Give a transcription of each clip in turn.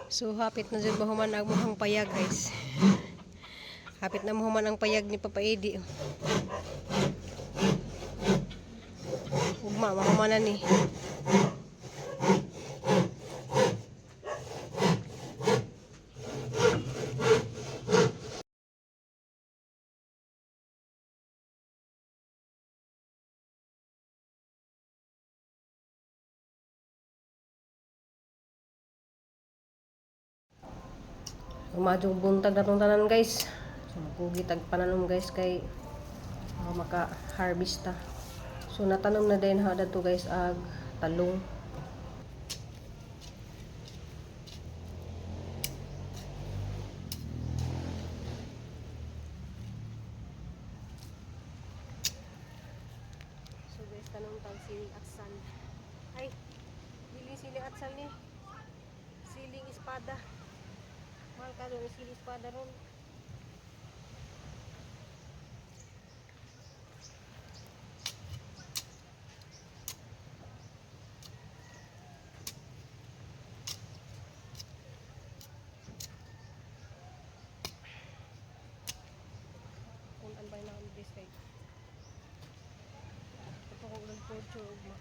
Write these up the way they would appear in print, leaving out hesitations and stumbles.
So hapit na jud mahuman ang muhang payag, guys. Hapit na mahuman ang payag ni Papa Edi. Ugma mahuman na ni. Umadjong buntag na tong tanan, guys. So magkugi tag pananom, guys, kay maka-harvest ta. So natanom na din ha dato, guys, ag talong. So guys, tanong tag siling atsal. Ay, dili siling atsal ni. Siling espada. Mahal ka doon siling espada ron. Kung anbay na ang best kay ito kong ulang porcho ugma.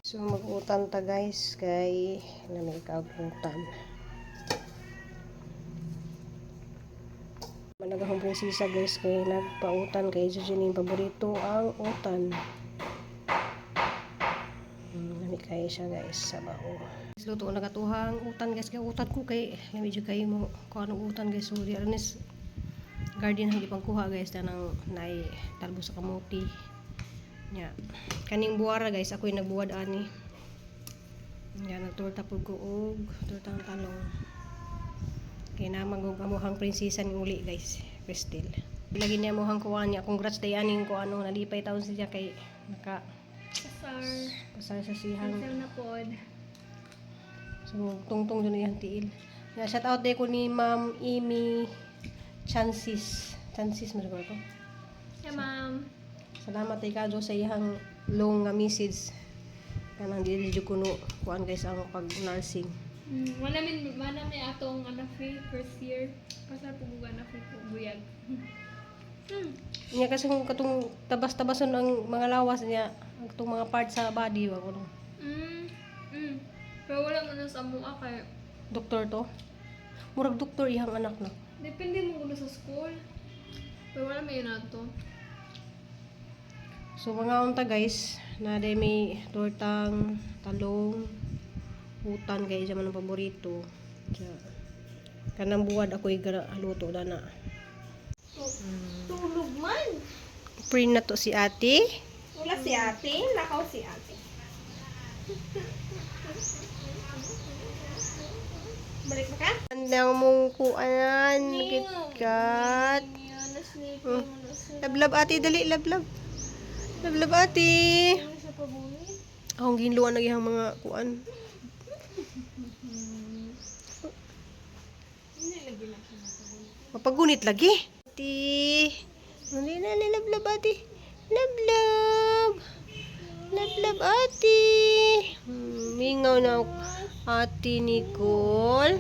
So mag-utan ta guys kay lamig kagutan. Managahong prinsesa guys kay nagpautan kay Jujin paborito ang utan. Lamig kay siya guys sa bao. Luto na katuhang utan guys kay utan ko kay medyo kay mo kung anong utan guys so di aranis garden hindi pang kuha guys tanang nay talbo sa kamuti nya kaning buwara guys ako'y nagbuwad ani nya nagtorta pud ko og tortang talong kay namang og amuhang prinsesa ni uli guys Crystal lagi niya amuhang kuha niya congrats day aning ko ano nalipay taon siya kay naka pasar sa sihang na pod. So, tungtong dun yung tiil. Shout out day ko ni Ma'am Amy Chances mo ko ito. Yeah, ma'am. Salamat ay kadyo sa iyang long nga message. Kanang di kuno kuan guys ang pag-nursing. Wala may atong anak free first year. Pasal pugugan na free buyag. Niya kasi kung katong tabas-tabason ang mga lawas niya, ang katong mga part sa body wa kuno. Pero wala man na sa mua kay Doktor to. Murag doktor iyang anak na. depende mo kuno sa school. Pero wala may nato. So mga unta guys, na day may tortang talong, utan kay jaman ang paborito. Kaya kanang buwad ako'y luto na na. Tulog man. Pre na to si ate. Wala si ate, nakaw si ate. Balik na ka? Andang mong kuan, KitKat. Lablab ate, dali, lablab. Lablab ate. Akong ginluan na gihang mga kuan. Mapagunit lagi. Ate. Hindi na, lablab ate. Lablab. Lablab ate. Mingaw na ate Nicole.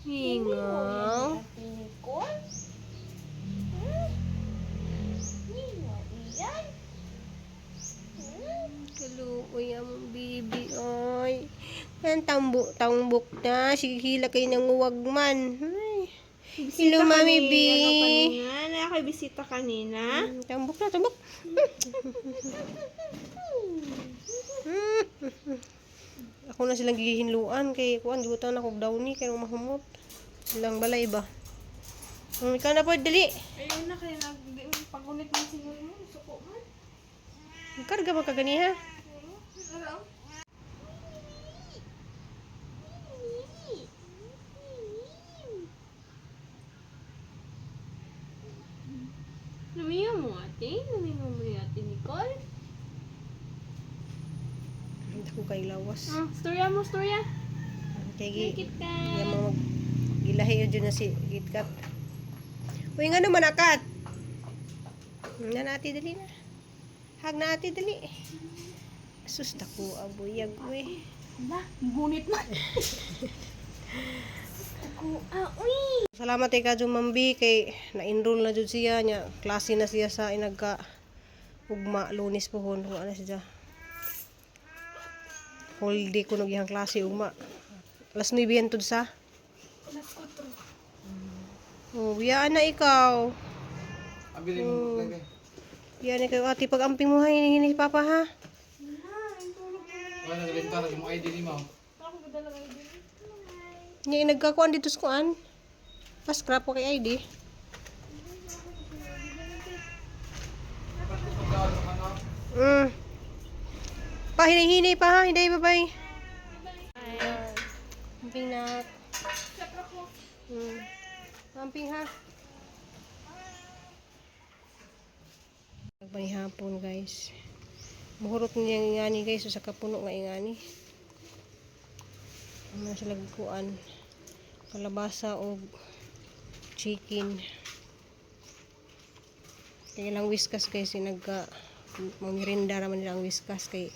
Mingaw. Kaluoy ang bibi ay. Yan tambok na. Sige hila kayo ng uwag man. Ay. Hello mami B. Ako'y bisita kanina. Tambok na, tambok. Ako na silang gihinluan kay kuan gibutan ako downy kay mahumot. Ilang balay ba? Ikaw na po dali. Ayun na kaya pagunit man siguro mo suko man. Karga ba ka ganiha? Lumiyo mo ate? Lumiyo mo ni ate Nicole? Hindi ko kay lawas. Storya mo, storya. Kay KitKat. yung mga gilahi yun na si KitKat. Uy nga naman akat. Na nati dali na. Hag na ati dali. Sus dako abuyag we. Ba, gunit man. Ako, uy. Salamat kay Kadyo Mambi kay na-enroll na jud siya nya klase na siya sa inagka ugma Lunes pohon ano siya. Whole day kuno gihang klase ugma. Alas 9 tud sa. Alas 4. Oh, biya na ikaw. Abili mo lagi. Biya na kayo ate pag amping mo hay ni papa ha. Wala nagbenta na mo ID ni mo. Ako gadala kayo din. Nya nagkakuan dito sa kuan. Pas scrap ko kay ID. Pa hinay pa ha, hinay bye. Amping na. Amping ha. Hapon guys. Mahurot niya ingani guys sa kapuno nga ingani. Ano sila kuan. Kalabasa o chicken. Kaya lang whiskas kay sinagka mamirinda naman nila ang whiskas kay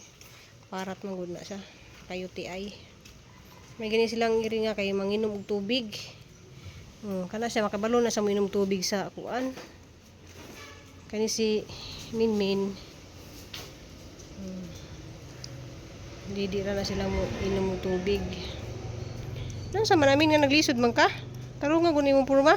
parat man gud na siya kay UTI. May gani silang iri nga kay manginom og tubig. Kana siya makabalo na sa minom tubig sa kuan. Kani si Minmin. Didi ra na sila mo inom ng tubig. Nang sa namin nga naglisod man ka? Tarong nga kunin mo purma.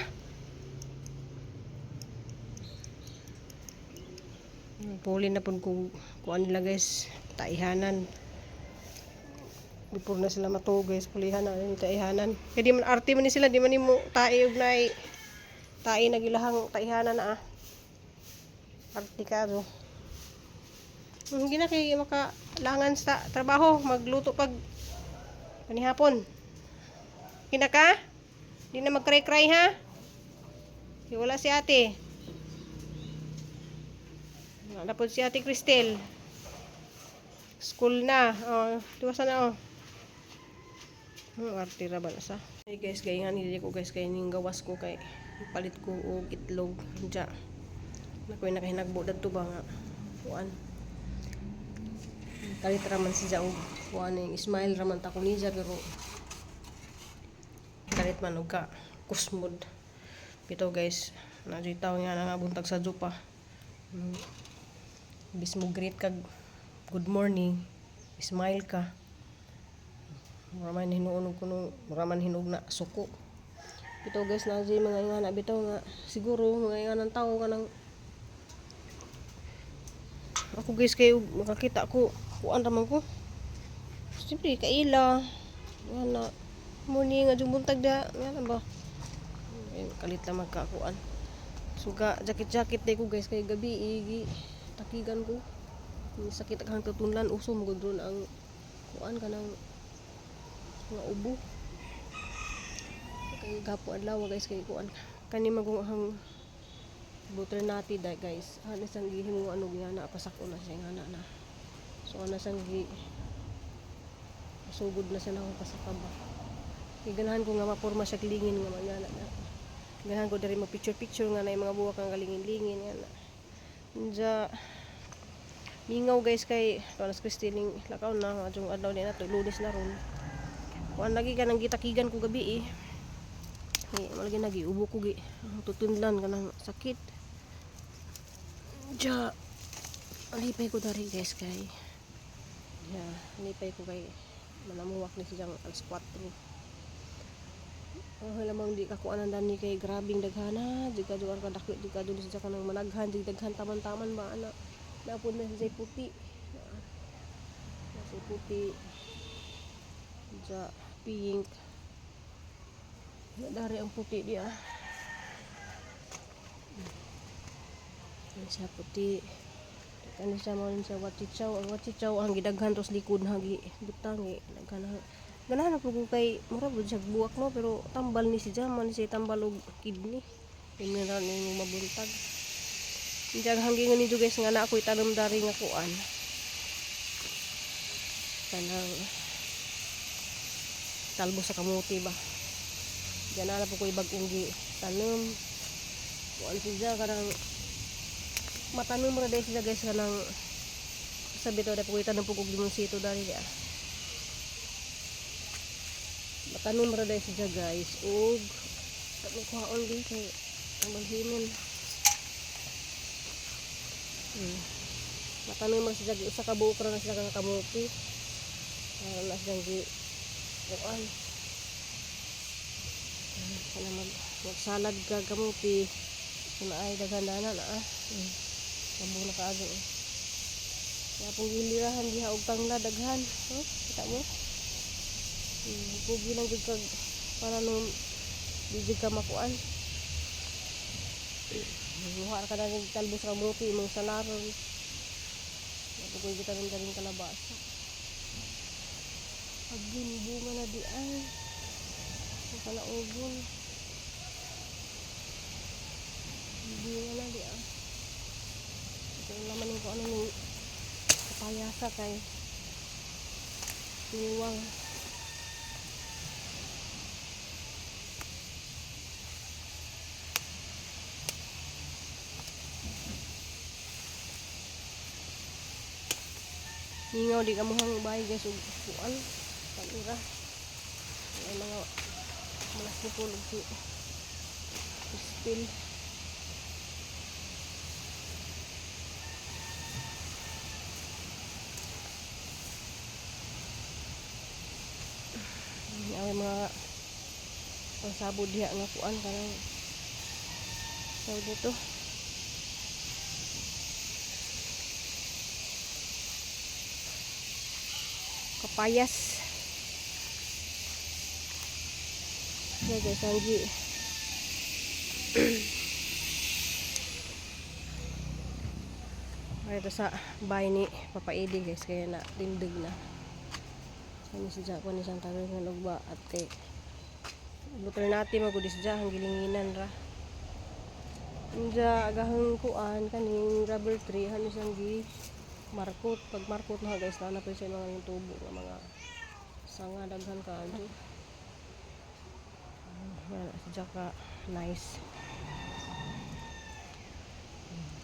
Puli na pud kung kuan nila guys, taihanan. Before na sila matuog guys, pulihan na yung taihanan. Kaya di man arte man ni sila, di man nimo tai og nay tai nagilahang taihanan na ah. Arte ka do. Hindi na kay makalangan sa trabaho, magluto pag panihapon. Kina ka? Di na magkray-kray ha? Di wala si ate. Wala po si ate Cristel. School na. Oh, tuwasan na oh. Arte ra ba na sa? Hey guys, gayangan hindi ko guys kay ning gawas ko kay palit ko og itlog dya. Nakoy nakahinagbo dadto ba nga. Kuan. Kalit raman si Jaog. Kuan ning smile raman ta ko niya pero kalit man og ka kusmod. Pito guys, najitaw nga nga buntag sa jupa. Bis mo greet kag good morning, smile ka. Muraman hinuon ko no, muraman hinog na suko. Pito guys, na mga ingana bitaw nga siguro mga inganan tao kanang ako guys kay makakita ko kuan raman ko. Siyempre kaila. Yan na morning nga buntag da, yan ba. Kalit lang magkakuan. Suga jacket-jacket day ko guys kay gabi igi takigan ko. Sakit ang tutunlan uso mo doon ang kuan kanang nga ubo. Kay gapo adlaw guys kay kuan. Kani magong butter nati da guys. Ano sang gihimo ano nga na pasako na siya nga na. So ana sang gi sugod na siya nang pasaka ba. Kay ganahan ko nga maporma siya klingin nga man na. Ganahan ko diri mo picture nga na yung mga buwak nga galingin-lingin nga na. Nja mingaw guys kay Tonas Christine lakaw na adjong adlaw ni na to Lunes na ron. Kuan lagi ka nang gitakigan ko gabi eh. Malagi nagiubo ko gi tutunlan kanang sakit. Ja alipay ko dari guys kay alipay ko kay manamuwak ni siyang alas 4. Lamang di ka kuanan dani kay grabing daghana, di ka juar ka dakit, di ka dun sa kanang managhan, di daghan taman-taman ba ana. Napun na sa puti. Sa puti. Ja pink. Dari ang puti dia. Sa puti. Kani siya mo sa wachichaw, ang wachichaw ang gidaghan tos likod hagi butangi daghan. Ganahan po ko kay mura bud siya buwak mo pero tambal ni si Jaman ni siya tambal og kidney. Mineral ni mo mabuntag. Diyan hanggang nito guys nga na ako itanong dari nga kuan. Kanang talbo sa kamuti ba. Diyan na po ko ibag-ong tanom. Kuan siya kanang matanom ra dai siya guys kanang sabi to da po itanong po kog limonsito dari ya. Matanom ra dai siya guys ug ano kuhaon din kay ang balhinon. Matanom man siya usa ka buok ra na siya ka kamuti. Na siya gi kuan. Kana magsalad ka kamuti. Kuna ay daghan-dana na ah. Kabo na kaado. Kaya pong gilirahan diha og tangla daghan. Kita mo? Pugi lang jud kag para no di ka makuan. Buha ka na ng talbos sa kamuti imong salaron. Pagkuy kita rin karing kalabasa. Agin bunga na di ay. Kalaugon. Bunga na di ah. Ito naman yung kung ano yung kapayasa kay niwang. Ningaw di kamuhang bahay guys ug kuan pag-ira. Ay mga malas ni pulog si spill. may mga pangsabod diha nga kuan kanang tawag dito. Kapayas. So guys, hanggi. Ito sa bahay ni Papa Eddie guys, kaya na tindig na. Kani si Japan isang tanong ng lugba at kay buter natin magudis dya ang gilinginan ra. Dya agahang kuan kaning rubber tree hanis ang gi markot. Pag markot na guys, na po siya mga yung tubo ng mga sanga daghan ka adyo. Yan si Jaka nice.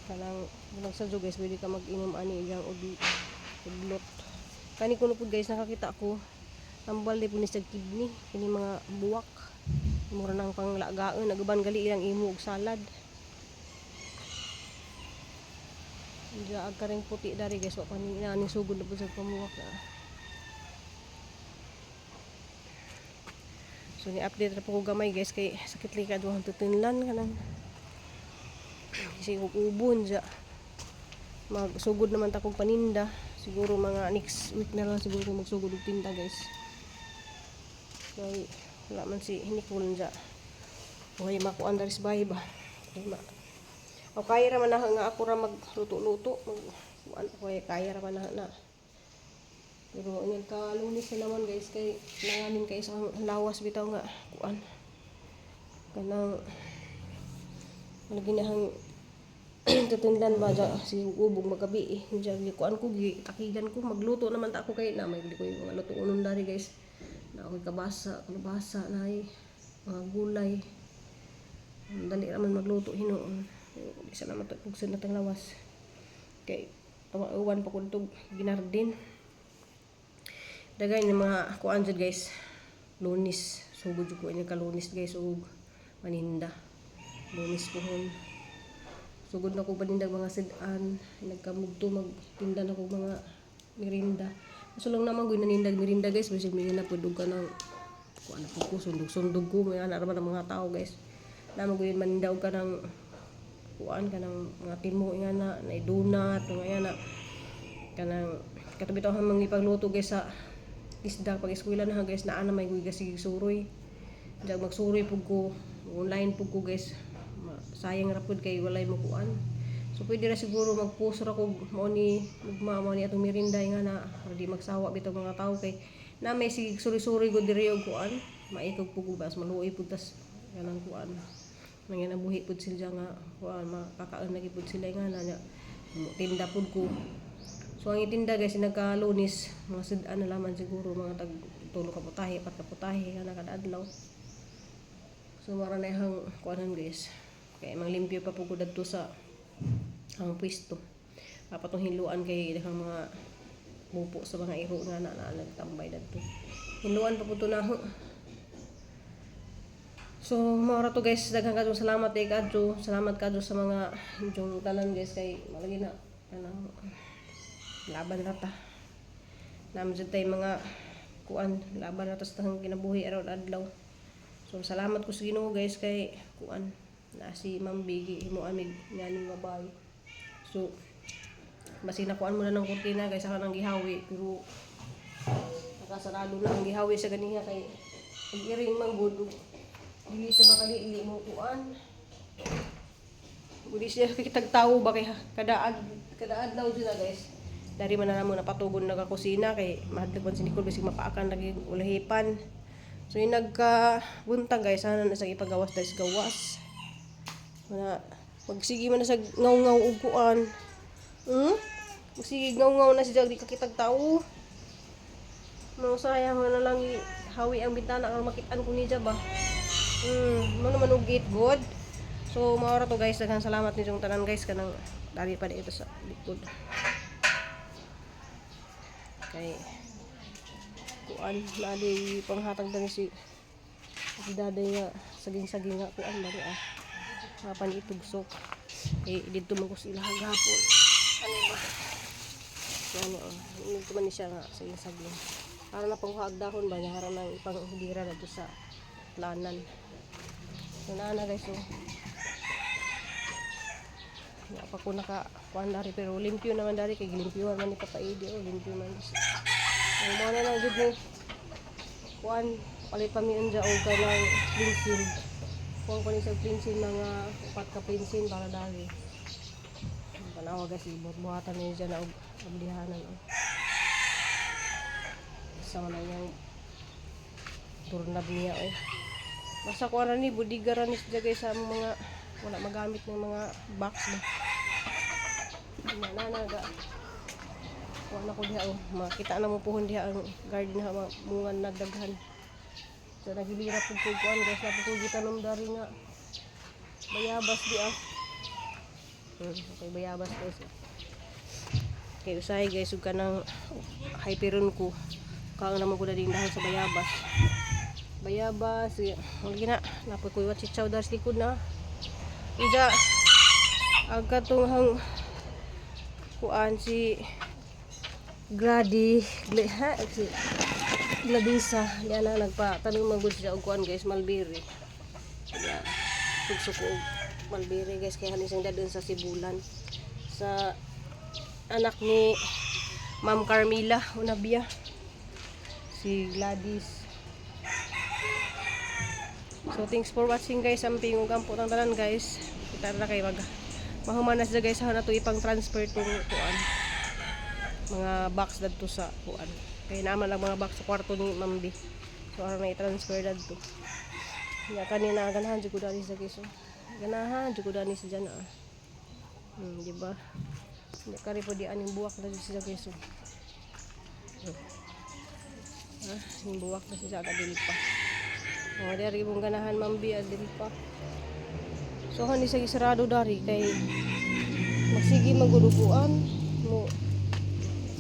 Kanang bunag sa guys, pwede ka mag-inom ani iyang udlot. Kani kuno pud guys, nakakita ko ambal di punis sa kidney kini mga buwak. Mura nang panglagaon, nagaban gali ilang imo og salad. Diya agkaring puti dari guys, wa pa ni sugod na pud sa pamuwak. So ni update ra po ko gamay guys kay sakit likad wa tutunlan kanang kasi ubon dya. Magsugod naman ta kog paninda. Siguro mga next week na lang siguro magsugod og tinda guys. Kay wala man si Nicole dya. Okay, makuan dari sa bahay ba? O kaya raman na nga ako ra magluto-luto. Okay, kaya raman na. Pero yan ka Lunes na naman guys kay nanganin kay isang lawas bitaw nga kuan. Kanang ginahang tutunlan ba dya si ubog magabi dya kuan ko takigan ko magluto naman ta ako kay na may di ko yung mga luto unon dari guys na ako'y kalabasa na mga gulay dali naman magluto hinoon isa naman pugsun natang lawas kay tawa-uwan pa ko ito ginardin dagay ni mga kuan dyan guys Lunes sugod ko ini ka Lunes guys ug maninda Lunes pohon sugod na ko panindag mga sidan nagkamugto magtinda na ko mga merinda so lang naman gud nanindag merinda guys bisig mi na pud ka nang kuan na ko sundog ko may ana ra mga tao guys naman gud maninda og kanang kuan kanang mga timo nga na donut nga na kanang katubitaw ang mga ipagluto guys sa isda pag eskwela na guys naa na may guys sige suroy jag magsuroy pud ko online pud ko guys sayang ra pud kay walay mo kuan so pwede ra siguro mag-post ra ko mo ni atong merinda nga na di magsawa bitaw mga tao kay na may sige suri-suri gud diri og kuan maikog pud bas maluoy pud tas kanang kuan mga nabuhi pud sila nga kuan makakaon lagi pud sila nga na tinda pud ko so ang itinda guys nagka Lunes mga sidan na laman siguro mga tag 3 ka putahe 4 ka putahe kana kada adlaw so mara na hang kuanan guys kay manglimpyo pa pugod adto sa ang pwesto apatong hiluan kay daghang mga bupo sa mga iro nga na nagtambay dadto hiluan pa pud na so mara to guys daghang kadto salamat kay kadto salamat kadto sa mga inyong tanan guys kay malagi na kanang laban ra ta naman jud tay mga kuan laban ra ta sa tahang kinabuhi araw adlaw so salamat ko sa Ginoo guys kay kuan na si Ma'am Biggie himo amig ngani mabay so basin nakuan mo na ng kurtina guys saka nang gihawi pero nakasarado na ang gihawi sa ganiya kay iring manggod dili siya makaliili mo kuan dili siya kitag tawo ba kay kada adlaw dyan guys dari man na mo napatugon nagakusina kay mahadlok man si Nicole bisig mapaakan lagi ulahipan so yung nagkabuntag guys sana na sa ipagawas dahil gawas na magsige man na sa ngaw-ngaw ug kuan magsige ngaw-ngaw na siya di kakitag tao no sayang na lang hawi ang bintana kang makit-an ko niya ba mo naman og gate good so maora to guys daghang salamat ninyong tanan guys kanang dari pa dito sa likod kay kuan lali panghatag dani si daday nga saging-saging nga kuan bari kapan itugsok dito man ko sila hagapon ano ba ano dito man siya nga saging-saging Para na panghuag dahon ba niya harang ng ipang hidira dito sa lanan. So na guys so. Wala pa ko naka-kuhan dari pero limpyo naman dari kay gilimpyuhan man ni Papa Eddie o limpyo man. Ang mga na lang gud ni kuhan palit pa mi unja og kanang cleansing. Kuhan ko ni sa cleansing mga 4 ka cleansing para dari. Tanawa guys buhat-buhatan ni diyan og ablihanan o. Sa man yang turnab niya eh. Basta kuha ni budigaran ni siya guys sa mga wala magamit ng mga box ba. Nanaga. Wala ko diha oh, makita na mo puhon diha ang garden ha mungan nagdaghan. So nagilira pud ko kuan guys na pud gitanom dari nga bayabas di ah. Okay bayabas guys. Kay usahay guys ug kanang hyperon ko. Kaang naman ko na din dahil sa bayabas. Bayabas, hindi na, napoy ko yung chichaw dahil sa likod na. Ija, agad itong hang kuan si si Gladisa. Yan na, nagpatanong magod siya og kuan guys, Malbiri. Yan, sugsuk og Malbiri guys, kaya hanisang dadun sa Sibulan. Sa anak ni Ma'am Carmila Unabia. Si Gladys. So thanks for watching guys. Ang pingog ang putang tanan guys. Kita na kay mahumanas na guys ha na to ipang transfer tong kuan. Mga box dadto sa kuan. Kay naman lang mga box sa kwarto ni Ma'am B. So ara na i-transfer dadto. Ya kanina ganahan jud ko dali sa guys. Ganahan jud ko dali sa diyan ah. Di ba? Hindi kari po di aning buwak na sa guys. Yung buwak na siya kadili pa. O, dari mong ganahan mambi adili pa. So, hani sa isarado dari kay magsigi maguduguan mo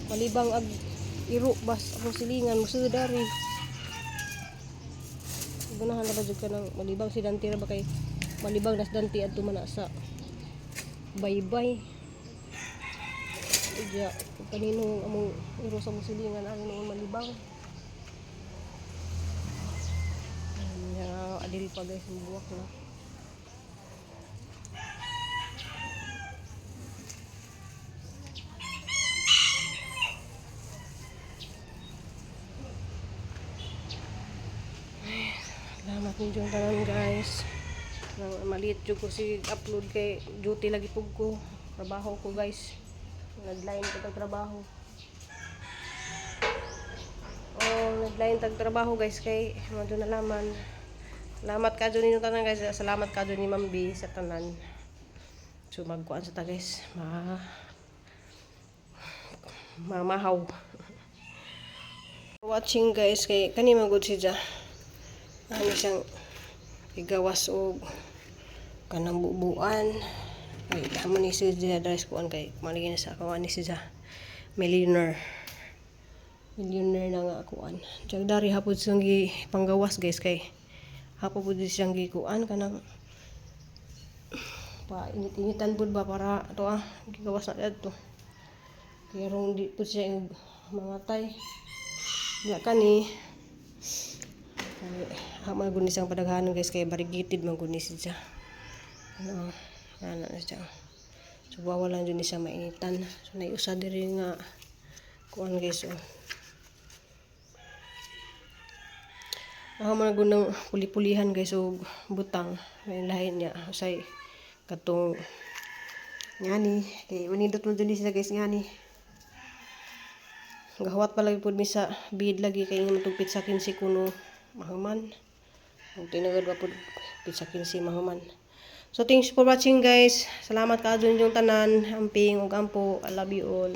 malibang ag iro bas ako silingan mo sa dari. Ganahan na ba jud ka ng malibang si Dante ra ba kay malibang nas Dante adto man sa baybay. Ija kanino among iro sa musilingan ani noon malibang. Adil pa guys ang buwak na. Salamat ninyo tanan guys. Maliit jud ko si upload kay duty lagi pug ko. Trabaho ko guys. Nagline ko tag trabaho. Nagline tag trabaho guys kay mo na laman. Salamat ka dyan ninyo tanan guys. Salamat ka dyan ni Ma'am B sa tanan. So magkuhan sa ta guys. Mamahaw. Watching guys kay kani magud siya. Ano siyang igawas o kanang bubuan. Ay amo ni siya dres kuan kay maligi na sa kawan ni siya. Millionaire na nga kuan. Jag dari hapud siyang panggawas guys kay hapo po din siyang gikuan kanang pa init-initan pud ba para to gigawas na adto kaya rong di pud siya mamatay nga kani hama gud ni siyang padaghanon guys kay variegated man gud ni siya ano ana na siya so wawalan jud ni siya mainitan so naiusa diri nga kuan guys ako mga gunang puli-pulihan guys o butang lain niya usay katong ngani kay manindot mo dun siya guys ngani gahawat pa lagi po mi sa bid lagi kay nga matugpit sa 15 kuno mahuman ang tinagad pa po pit sa 15 mahuman. So thanks for watching guys. Salamat ka dun yung tanan amping ug ampo. I love you all.